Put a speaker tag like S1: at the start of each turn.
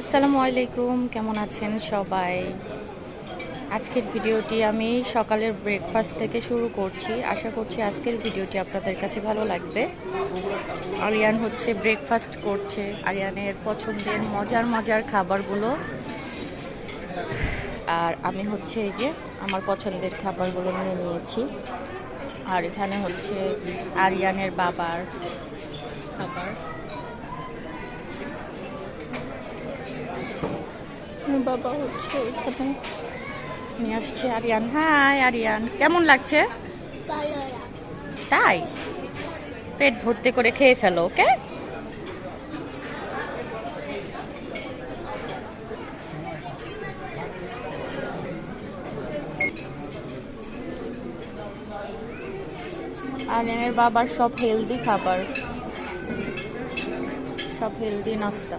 S1: আসসালামু আলাইকুম, কেমন আছেন সবাই? আজকের ভিডিওটি আমি সকালের ব্রেকফাস্ট থেকে শুরু করছি। আশা করছি আজকের ভিডিওটি আপনাদের কাছে ভালো লাগবে। আরিয়ান হচ্ছে ব্রেকফাস্ট করছে, আরিয়ানের পছন্দের মজার মজার খাবারগুলো। আর আমি হচ্ছে এই যে আমার পছন্দের খাবারগুলো নিয়ে নিয়েছি। আর এখানে হচ্ছে আরিয়ানের বাবার খাবার। বাবা হচ্ছে এখানে নিয়ে আসছে আরিয়ান। হাই আরিয়ান, কেমন লাগছে? তাই পেট ভর্তি করে খেয়ে ফেলো, ওকে? আরিয়ানের বাবার সব হেলদি খাবার, সব হেলদি নাস্তা।